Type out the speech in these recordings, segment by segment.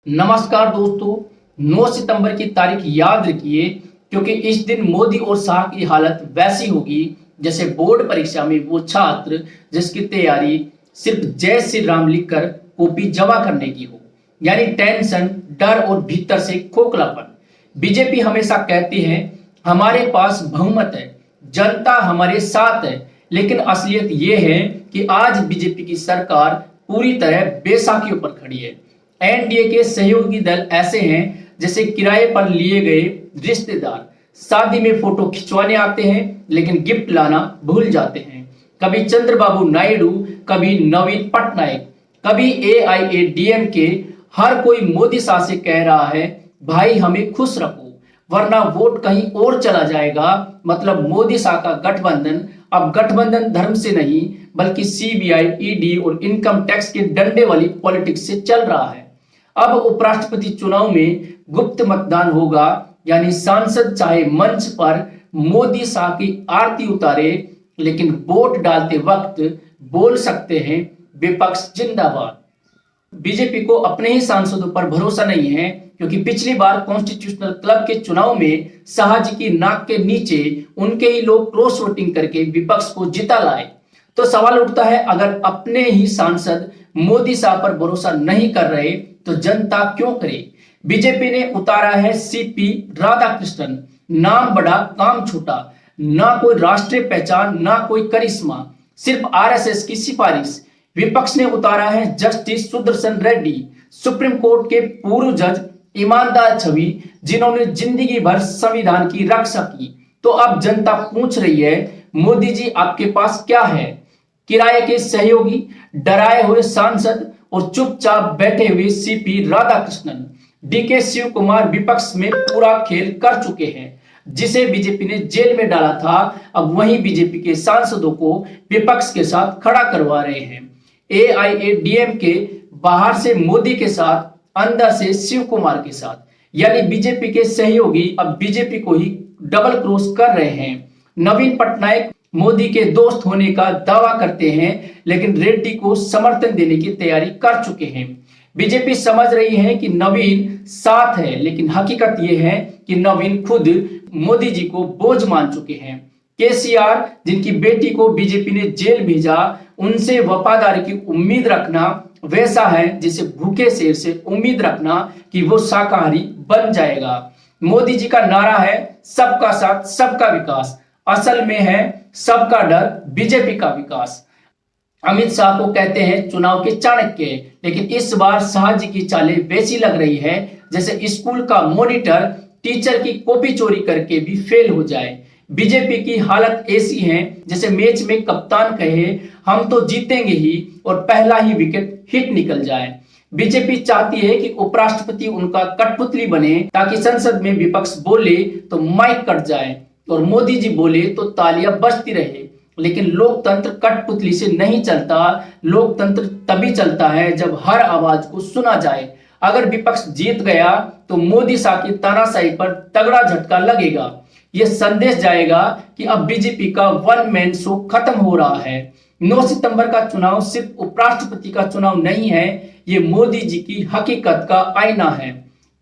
नमस्कार दोस्तों। 9 सितंबर की तारीख याद रखिए, क्योंकि इस दिन मोदी और शाह की हालत वैसी होगी जैसे बोर्ड परीक्षा में वो छात्र जिसकी तैयारी सिर्फ जय श्री राम लिखकर कॉपी जमा करने की हो, यानी टेंशन, डर और भीतर से खोखलापन। बीजेपी हमेशा कहती है हमारे पास बहुमत है, जनता हमारे साथ है, लेकिन असलियत ये है कि आज बीजेपी की सरकार पूरी तरह बेसाखियों पर खड़ी है। एनडीए के सहयोगी दल ऐसे हैं जैसे किराए पर लिए गए रिश्तेदार शादी में फोटो खिंचवाने आते हैं लेकिन गिफ्ट लाना भूल जाते हैं। कभी चंद्रबाबू नायडू, कभी नवीन पटनायक, कभी एआईएडीएमके। हर कोई मोदी शाह से कह रहा है भाई हमें खुश रखो वरना वोट कहीं और चला जाएगा। मतलब मोदी शाह का गठबंधन अब गठबंधन धर्म से नहीं बल्कि सीबीआई, ईडी और इनकम टैक्स के डंडे वाली पॉलिटिक्स से चल रहा है। अब उपराष्ट्रपति चुनाव में गुप्त मतदान होगा, यानी सांसद चाहे मंच पर मोदी शाह की आरती उतारे लेकिन वोट डालते वक्त बोल सकते हैं विपक्ष जिंदाबाद। बीजेपी को अपने ही सांसदों पर भरोसा नहीं है, क्योंकि पिछली बार कॉन्स्टिट्यूशनल क्लब के चुनाव में शाह जी की नाक के नीचे उनके ही लोग क्रॉस वोटिंग करके विपक्ष को जिता लाए। तो सवाल उठता है, अगर अपने ही सांसद मोदी शाह पर भरोसा नहीं कर रहे तो जनता क्यों करे। बीजेपी ने उतारा है सीपी राधाकृष्णन, नाम बड़ा काम छोटा, ना कोई राष्ट्रीय पहचान ना कोई करिश्मा, सिर्फ आरएसएस की सिफारिश। विपक्ष ने उतारा है justice Sudarshan Reddy, supreme court के पूर्व जज, ईमानदार छवि, जिन्होंने जिंदगी भर संविधान की रक्षा की। तो अब जनता पूछ रही है मोदी जी आपके पास क्या है? किराए के सहयोगी, डराए हुए सांसद और चुपचाप बैठे हुए सीपी राधाकृष्णन। डीके शिव कुमार विपक्ष में पूरा खेल कर चुके हैं। जिसे बीजेपी ने जेल में डाला था, अब वही बीजेपी के सांसदों को विपक्ष के साथ खड़ा करवा रहे हैं। एआईएडीएमके बाहर से मोदी के साथ, अंदर से शिव कुमार के साथ, यानी बीजेपी के सहयोगी अब बीजेपी को ही डबल क्रॉस कर रहे हैं। नवीन पटनायक मोदी के दोस्त होने का दावा करते हैं लेकिन रेड्डी को समर्थन देने की तैयारी कर चुके हैं। बीजेपी समझ रही है कि नवीन साथ है, लेकिन हकीकत यह है कि नवीन खुद मोदी जी को बोझ मान चुके हैं। केसीआर, जिनकी बेटी को बीजेपी ने जेल भेजा, उनसे वफादारी की उम्मीद रखना वैसा है जैसे भूखे शेर से उम्मीद रखना कि वो शाकाहारी बन जाएगा। मोदी जी का नारा है सबका साथ सबका विकास, असल में है सबका डर बीजेपी का विकास। अमित शाह को कहते हैं चुनाव के चाणक्य, लेकिन इस बार शाह जी की चालें वैसी लग रही है जैसे स्कूल का मॉनिटर टीचर की कॉपी चोरी करके भी फेल हो जाए। बीजेपी की हालत ऐसी है जैसे मैच में कप्तान कहे हम तो जीतेंगे ही और पहला ही विकेट हिट निकल जाए। बीजेपी चाहती है कि उपराष्ट्रपति उनका कठपुतली बने ताकि संसद में विपक्ष बोले तो माइक कट जाए और मोदी जी बोले तो तालियां बजती रहे। लेकिन लोकतंत्र कठपुतली से नहीं चलता, लोकतंत्र तभी चलता है जब हर आवाज को सुना जाए। अगर विपक्ष जीत गया तो मोदी शाह की तानाशाही पर तगड़ा झटका लगेगा। यह संदेश जाएगा कि अब बीजेपी का वन मैन शो खत्म हो रहा है। 9 सितंबर का चुनाव सिर्फ उपराष्ट्रपति का चुनाव नहीं है, ये मोदी जी की हकीकत का आईना है।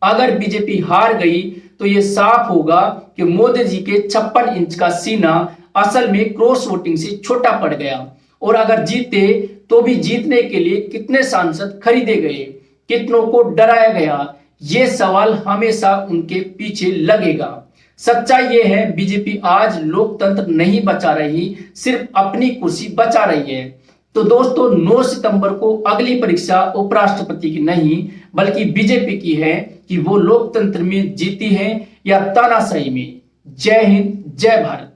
अगर बीजेपी हार गई तो ये साफ होगा कि मोदी जी के 56 इंच का सीना असल में क्रॉस वोटिंग से छोटा पड़ गया। और अगर जीते तो भी जीतने के लिए कितने सांसद खरीदे गए, कितनों को डराया गया, ये सवाल हमेशा उनके पीछे लगेगा। सच्चाई ये है बीजेपी आज लोकतंत्र नहीं बचा रही, सिर्फ अपनी कुर्सी बचा रही है। तो दोस्तों 9 सितंबर को अगली परीक्षा उपराष्ट्रपति की नहीं बल्कि बीजेपी की है कि वो लोकतंत्र में जीती है या तानाशाही में। जय हिंद, जय भारत।